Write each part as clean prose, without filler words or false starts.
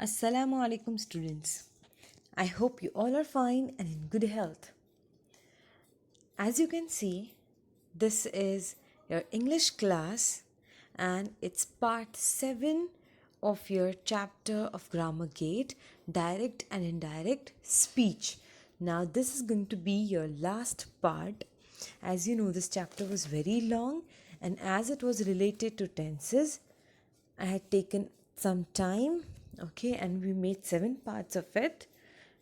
Assalamu alaikum students. I hope you all are fine and in good health. As you can see, this is your English class and it's part 7 of your chapter of Grammar Gate, direct and indirect speech. Now this is going to be your last part. As you know, this chapter was very long and as it was related to tenses, I had taken some time, okay, and we made 7 parts of it,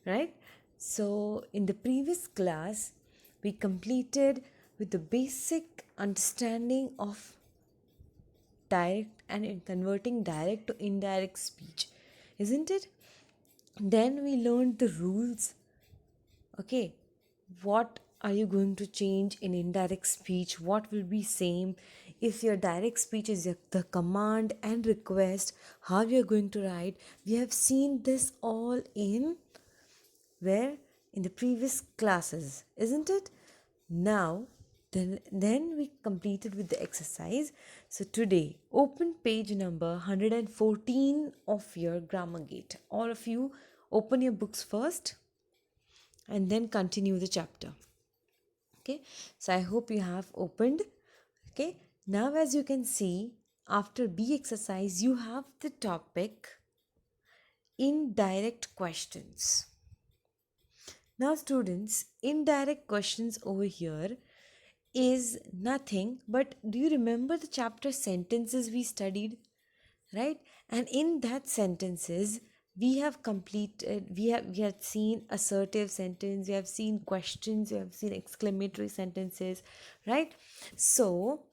right? So, in the previous class, we completed with the basic understanding of direct and in converting direct to indirect speech, isn't it? Then we learned the rules. Okay, what are you going to change in indirect speech? What will be same? If your direct speech is the command and request, how you are going to write? We have seen this all in where in the previous classes, isn't it? Now then we completed with the exercise. So today open page number 114 of your Grammar Gate. All of you open your books first and then continue the chapter. Okay, so I hope you have opened. Okay, now as you can see, after B exercise you have the topic indirect questions. Now students, indirect questions over here is nothing but, do you remember the chapter sentences we studied, right? And in that sentences we have completed, we have seen assertive sentence, we have seen questions, we have seen exclamatory sentences, right? So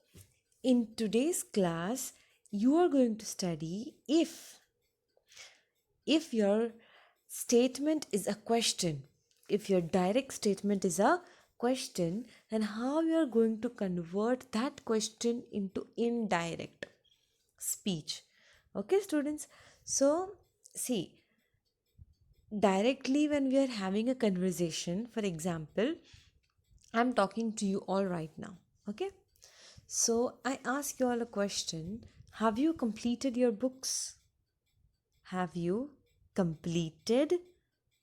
in today's class you are going to study if your statement is a question, if your direct statement is a question, then how you are going to convert that question into indirect speech. Okay, students? So, see, directly when we are having a conversation, for example, I'm talking to you all right now. Okay? So, I ask you all a question. Have you completed your books? Have you completed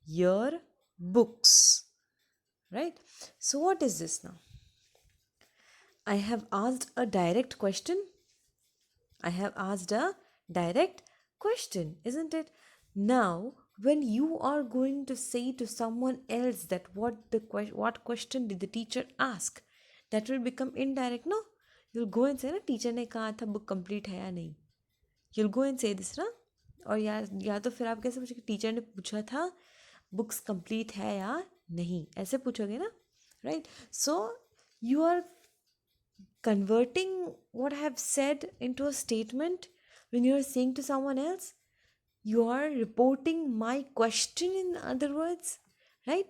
your books? Right? So, what is this now? I have asked a direct question. I have asked a direct question, isn't it? Now, when you are going to say to someone else that what question did the teacher ask, that will become indirect, no? You'll go and say ना teacher ने कहा था book complete है या नहीं. You'll go and say this ना. और या तो फिर आप कैसे पूछोगे, टीचर ने पूछा था बुक्स कंप्लीट है या नहीं, ऐसे पूछोगे ना, right? So you are converting what I have said into a statement. When you are saying to someone else, you are reporting my question, in other words, right?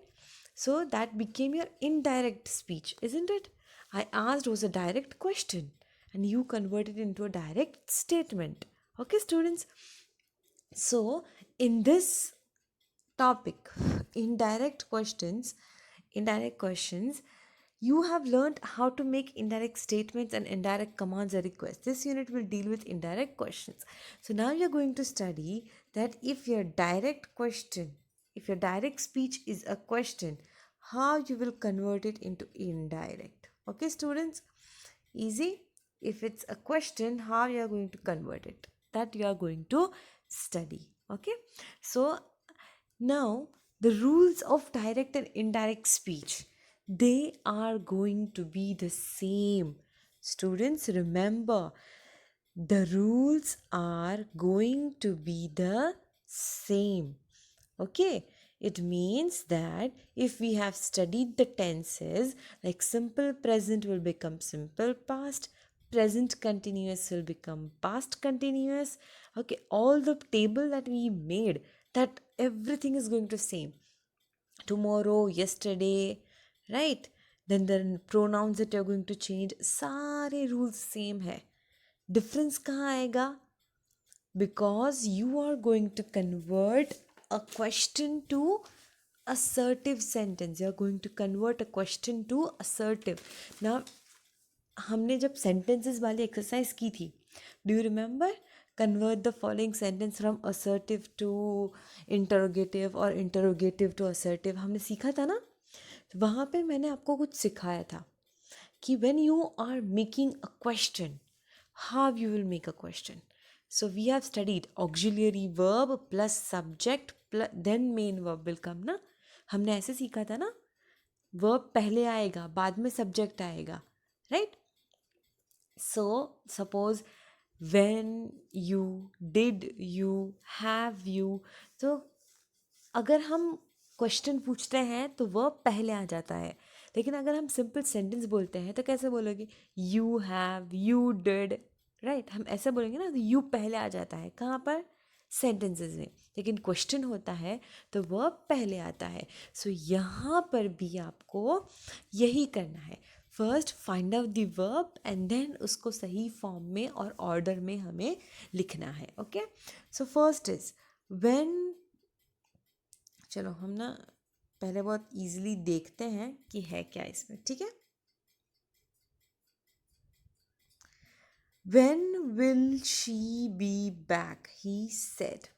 So that became your indirect speech, isn't it? I asked was a direct question and you converted into a direct statement. Okay, students? So, in this topic, indirect questions, indirect questions, you have learned how to make indirect statements and indirect commands or requests. This unit will deal with indirect questions. So now you're going to study that if your direct question, if your direct speech is a question, how you will convert it into indirect. Okay, students? Easy. If it's a question, how you are going to convert it, that you are going to study. Okay, so now the rules of direct and indirect speech, they are going to be the same. Students, remember, the rules are going to be the same. Okay, it means that if we have studied the tenses, like simple present will become simple past, present continuous will become past continuous. Okay, all the table that we made, that everything is going to same. Tomorrow, yesterday, right? Then the pronouns that you're going to change, सारे rules same है. Difference कहाँ आएगा? Because you are going to convert a question to assertive sentence. You are going to convert a question to assertive. Now, हमने जब sentences वाली exercise की थी, do you remember? convert the following sentence from assertive to interrogative और interrogative to assertive हमने सीखा था ना. वहाँ पे मैंने आपको कुछ सिखाया था कि when you are making a question, how you will make a question. So we have studied auxiliary verb plus subject plus then main verb will come ना. हमने ऐसे सीखा था ना, verb पहले आएगा बाद में subject आएगा, right? So suppose when you, did you, have you, तो अगर हम क्वेश्चन पूछते हैं तो वर्ब पहले आ जाता है. लेकिन अगर हम सिंपल सेंटेंस बोलते हैं तो कैसे बोलोगे? You have, you did, right. हम ऐसे बोलेंगे ना, तो यू पहले आ जाता है. कहाँ पर? सेंटेंसेस में. लेकिन क्वेश्चन होता है तो वर्ब पहले आता है. सो यहाँ पर भी आपको यही करना है. First find out the verb and then उसको सही फॉर्म में और ऑर्डर में हमें लिखना है. Okay. So first is when. चलो हम ना पहले बहुत इजीली देखते हैं कि है क्या इसमें. ठीक है. When will she be back? He said.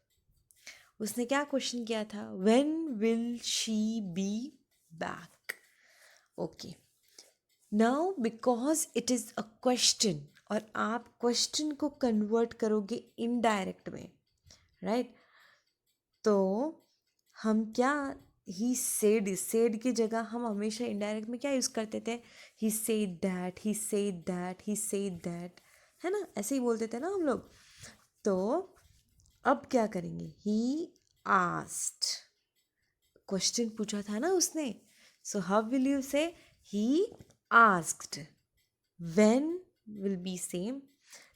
उसने क्या क्वेश्चन किया था? When will she be back? Okay. Now because it is a question और आप क्वेश्चन को कन्वर्ट करोगे इनडायरेक्ट में, राइट? तो हम क्या, ही सेड की जगह हम हमेशा इनडायरेक्ट में क्या यूज़ करते थे? He said that, he said that, he said that, है ना? ऐसे ही बोलते थे ना हम लोग. तो अब क्या करेंगे? ही आस्क्ड, क्वेश्चन पूछा था ना उसने. सो हाउ विल यू से? He asked. When will be same.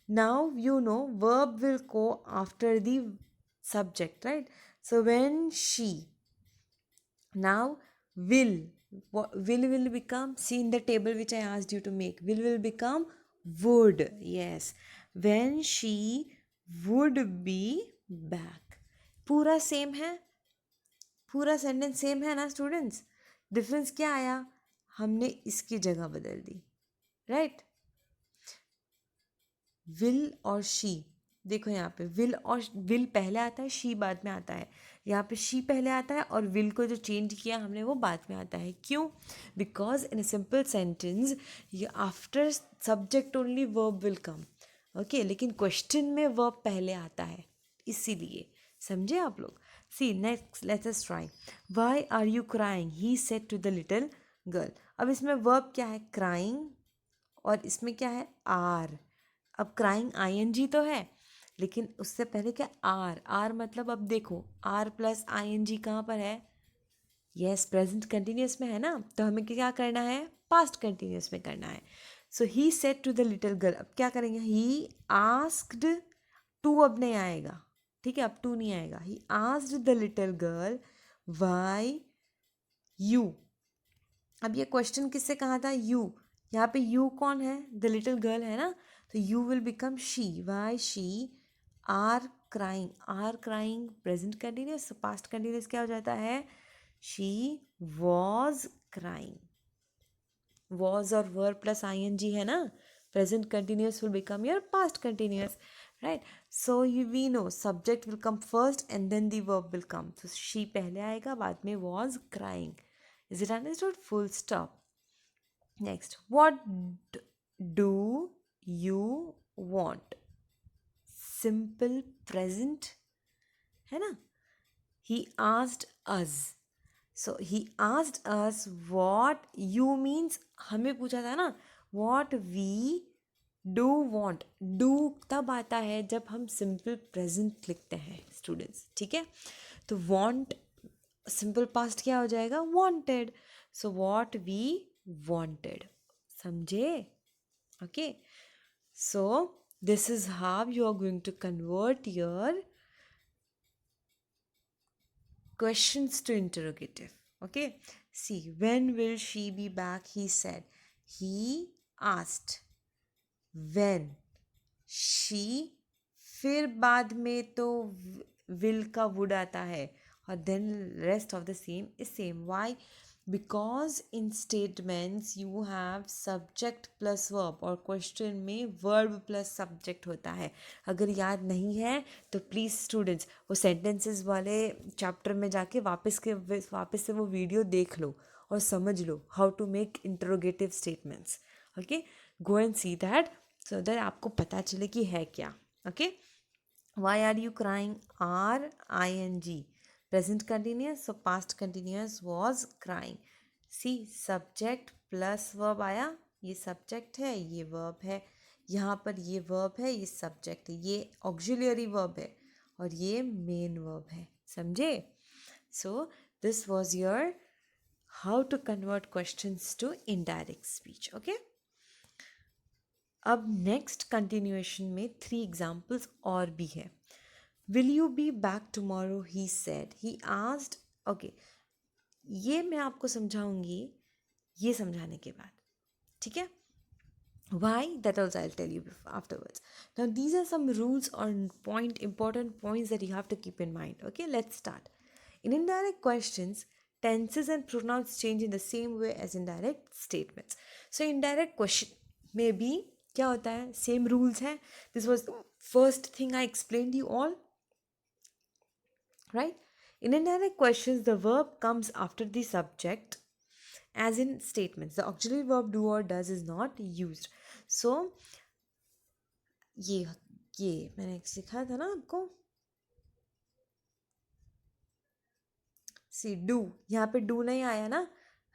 Now you know verb will go after the subject, right? So when she, now will, what will become? See in the table which I asked you to make, will become would. Yes, when she would be back. पूरा same है, पूरा sentence same है ना students. Difference क्या आया? हमने इसकी जगह बदल दी, राइट? विल और शी, देखो यहाँ पे विल और विल पहले आता है, शी बाद में आता है. यहाँ पे शी पहले आता है और विल को जो चेंज किया हमने वो बाद में आता है. क्यों? Because in a simple sentence after subject only verb will come. Okay. लेकिन क्वेश्चन में वर्ब पहले आता है, इसीलिए. समझे आप लोग? See next, let's us try. Why are you crying? He said to the little girl. अब इसमें वर्ब क्या है? क्राइंग. और इसमें क्या है? आर. अब क्राइंग आईएनजी तो है, लेकिन उससे पहले क्या? आर. आर मतलब अब देखो, आर प्लस आईएनजी कहाँ पर है? यस, प्रेजेंट कंटिन्यूअस में है ना. तो हमें क्या करना है? पास्ट कंटिन्यूअस में करना है. So he said to the little girl. अब क्या करेंगे? He asked. टू अब नहीं आएगा, ठीक है? अब टू नहीं आएगा. He asked the little girl why you. अब ये क्वेश्चन किससे कहा था? यू. यहाँ पे यू कौन है? द लिटिल गर्ल है ना. तो you will become she. Why she are crying. Are crying present continuous. Past continuous क्या हो जाता है? She was crying. वॉज और वर प्लस आई एन जी है ना. Present continuous will become your past continuous, right? So you we know subject will come first and then the verb will come. तो she पहले आएगा, बाद में was crying. Is it understood? Full stop. Next, what do you want. Simple present है ना. He asked us. So he asked us what you means. हमें पूछा था ना what we do want. Do तब आता है जब हम सिंपल प्रेजेंट लिखते हैं स्टूडेंट्स, ठीक है? तो वॉन्ट सिंपल पास्ट क्या हो जाएगा? Wanted. So what we wanted. समझे? Okay. So this is how you are going to convert your questions to interrogative. Okay. See, when will she be back? He said. He asked. When. She. फिर बाद में तो will का would आता है और then rest of the same is same. Why? Because in statements you have subject plus verb और question में वर्ब प्लस सब्जेक्ट होता है. अगर याद नहीं है तो प्लीज़ स्टूडेंट्स वो सेंटेंसेस वाले चैप्टर में जाके वापस से वो वीडियो देख लो और समझ लो how to make interrogative statements. Okay, go and see that so that आपको पता चले कि है क्या. Okay, why are you crying? R I N G, present continuous, so past continuous was crying. See, subject plus verb आया, ये subject है, ये verb है, यहाँ पर ये verb है, ये subject है, ये auxiliary verb है और ये main verb है. समझे? So this was your how to convert questions to indirect speech. Okay, अब नेक्स्ट कंटिन्यूएशन में 3 एग्जाम्पल्स और भी है. Will you be back tomorrow, he said, he asked. Okay, ये मैं आपको समझाऊंगी ये समझाने के बाद, ठीक है? Why? That also I'll tell you afterwards. Now these are some rules or important points that you have to keep in mind. Okay, let's start. In indirect questions, tenses and pronouns change in the same way as indirect statements. So indirect question में भी क्या होता है? Same rules है. This was the first thing I explained you all. Right? In indirect questions, the verb comes after the subject. As in statements, the auxiliary verb do or does is not used. So ये मैंने सिखाया था ना आपको. सी do, यहाँ पे do नहीं आया ना.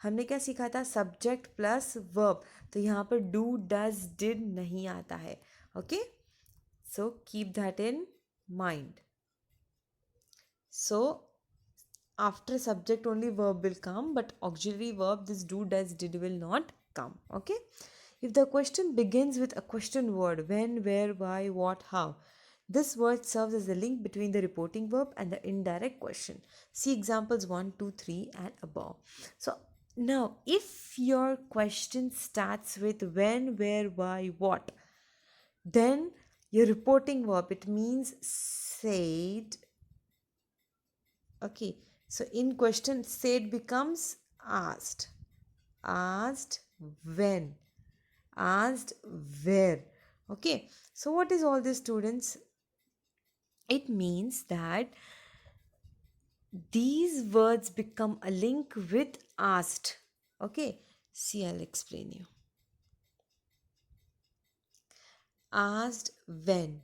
हमने क्या सीखा था? Subject plus verb. तो यहाँ पर डू डज डिड नहीं आता है. Okay, so keep that in mind. So after subject only verb will come, but auxiliary verb, this do does did will not come. Okay, if the question begins with a question word, when, where, why, what, how, this word serves as the link between the reporting verb and the indirect question. See examples 1, 2, 3 and above. So now if your question starts with when, where, why, what, then your reporting verb, it means said. Okay, so in question said becomes asked. Asked when. Asked where. Okay, so what is all this, students? It means that these words become a link with asked. Okay, see, I'll explain you. Asked when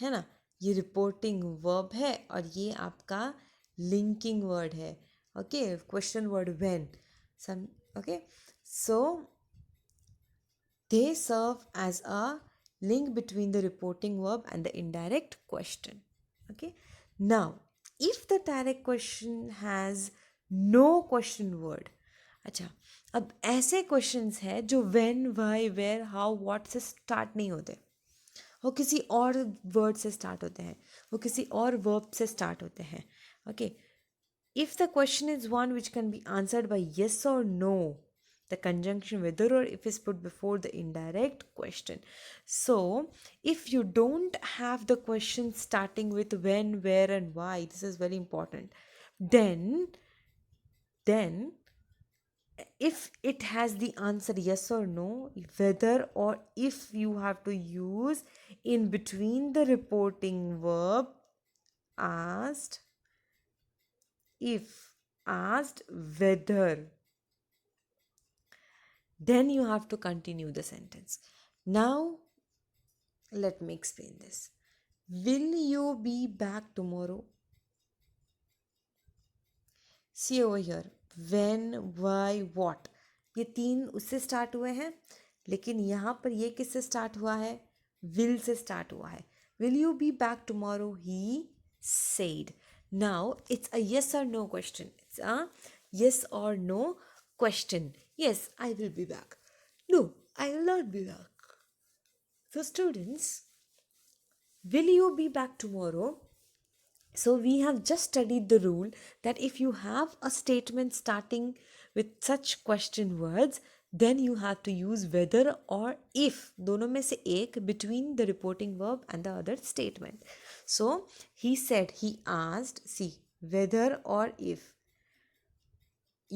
है ना, ये reporting verb है और ये आपका linking word है. Okay, question word when. Some okay, so they serve as a link between the reporting verb and the indirect question. Okay, now if the direct question has no question word, अच्छा, अब ऐसे questions है जो when, why, where, how, what से start नहीं होते. वो किसी और वर्ड से स्टार्ट होते हैं, वो किसी और वर्ब से स्टार्ट होते हैं. Okay, if the question is one which can be answered bye yes और no, the conjunction whether or if is put before the indirect question. So if you don't have the question starting with when, where and why, this is very important, then if it has the answer yes or no, whether or if, you have to use in between the reporting verb asked, if, asked, whether, then you have to continue the sentence. Now let me explain this. Will you be back tomorrow? See over here, when, why, what, ये 3 उससे start हुए हैं, लेकिन यहाँ पर ये किससे start हुआ है? will से स्टार्ट हुआ है. will you be back tomorrow? he said. Now it's a yes or no question. It's a yes or no question. Yes, I will be back. No, I will not be back. So students, will you be back tomorrow? So we have just studied the rule that if you have a statement starting with such question words, then you have to use whether or if, दोनों में से एक, between the reporting verb and the other statement. So he said, he asked, see, whether or if.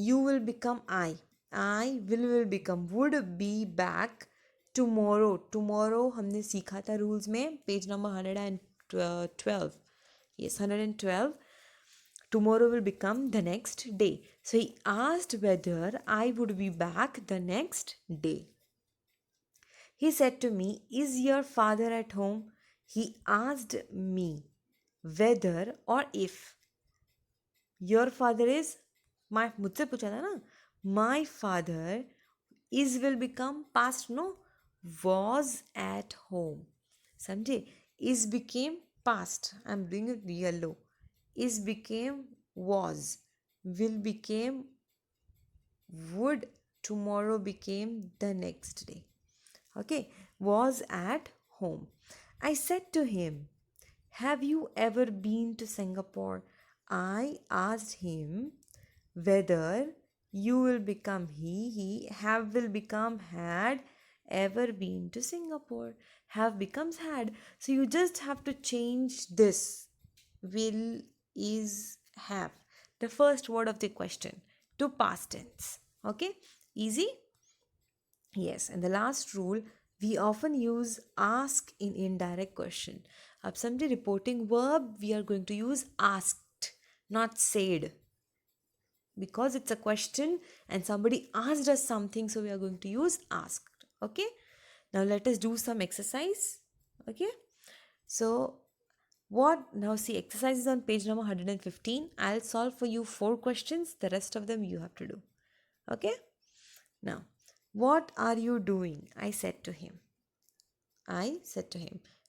you will become I will become would be back tomorrow. Tomorrow हमने सीखा था rules में page number 112. Yes, 112. Tomorrow will become the next day. So he asked whether I would be back the next day. He said to me, is your father at home? He asked me whether or if. Your father is my मुझसे पूछा था ना. My father is will become past, no? Was at home. समझे? Is became past. I'm doing it yellow. Is became was. Will became would. Tomorrow became the next day. Okay, was at home. I said to him, have you ever been to Singapore? I asked him whether you will become he have will become had, ever been to Singapore. Have becomes had. So you just have to change this will, is, have, the first word of the question, to past tense. Okay, easy. Yes, and the last rule, we often use ask in indirect question. अब समझे, reporting verb we are going to use asked, not said, because it's a question and somebody asked us something, so we are going to use asked. Okay, now let us do some exercise. Okay, so what now, see, exercise is on page number 115. I'll solve for you 4 questions, the rest of them you have to do. Okay, now, what are you doing? I said to him.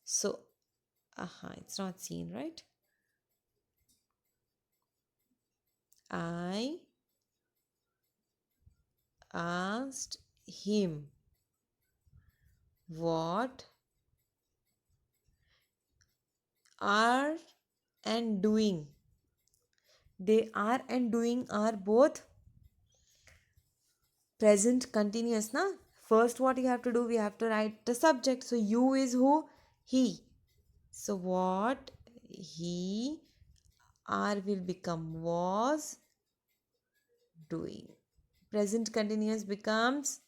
So, it's not seen, right? I asked him what are and doing. They are and doing are both present continuous, na? First, what you have to do, we have to write the subject. So, you is who? He. So, what he are will become was doing. Present continuous becomes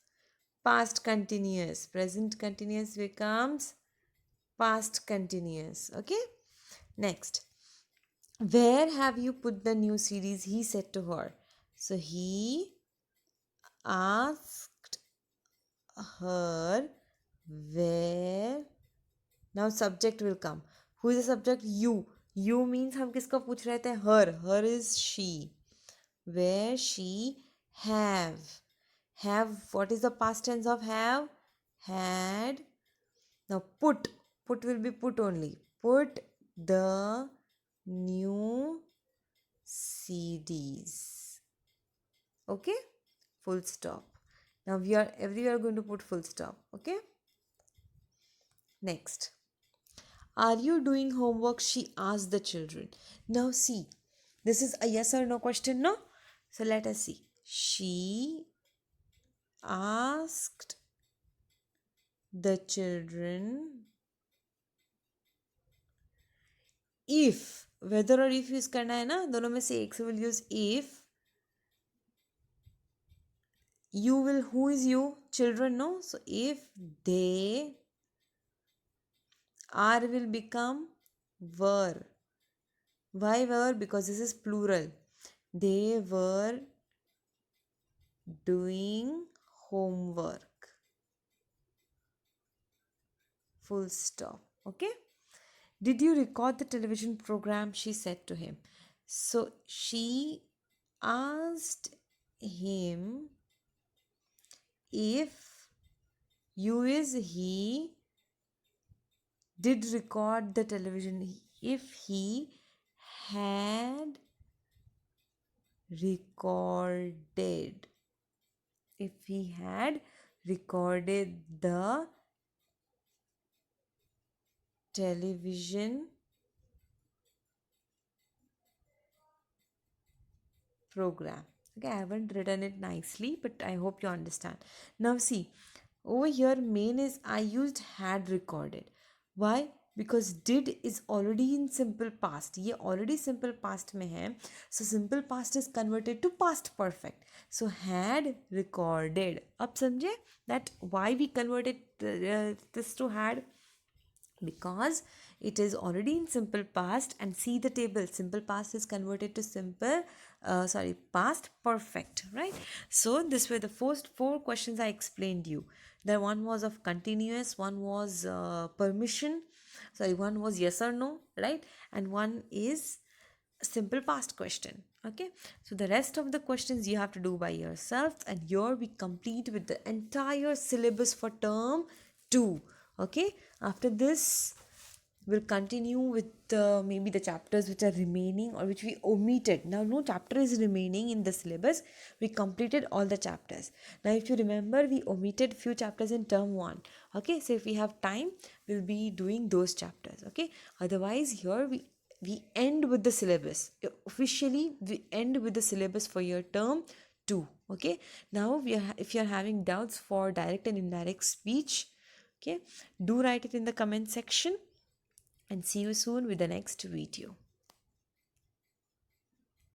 past continuous. Present continuous becomes past continuous. Okay? Next. Where have you put the new series? He said to her. So, he asked her where. Now subject will come. Who is the subject? You. You means हम किसको पूछ रहे थे? Her. Her is she. Where she have. Have, what is the past tense of have? Had. Now put. Put will be put only. Put the new CDs. Okay? Full stop. Now we are everywhere going to put full stop. Okay? Next. Are you doing homework? She asked the children. Now see, this is a yes or no question, no? So let us see. She asked the children if, whether or if use करना है ना, दोनों में से एक से will use if. You will, who is you? Children, no? So if they are will become were. Why were? Because this is plural. They were doing homework. Full stop. Okay. Did you record the television program? She said to him. So she asked him if you is he did record the television, if he had recorded, if he had recorded the television program. Okay, I haven't written it nicely, but I hope you understand. Now see, over here main is I used had recorded. Why? because did is already in simple past, ये already simple past में है, so simple past is converted to past perfect. So had recorded. अब समझे that why we converted this to had? Because it is already in simple past, and see the table, simple past is converted to past perfect, right? So this were the first four questions I explained you. The one was of continuous, one was permission, one was yes or no, right? And one is simple past question. Okay, so the rest of the questions you have to do by yourself, and here we complete with the entire syllabus for term 2. Okay, after this we'll continue with maybe the chapters which are remaining or which we omitted. Now no chapter is remaining in the syllabus, we completed all the chapters. Now if you remember, we omitted few chapters in term 1. Okay, so if we have time, we'll be doing those chapters. Okay, otherwise here we end with the syllabus. Officially we end with the syllabus for your term 2. Okay, now if you're having doubts for direct and indirect speech, okay, do write it in the comment section, and see you soon with the next video.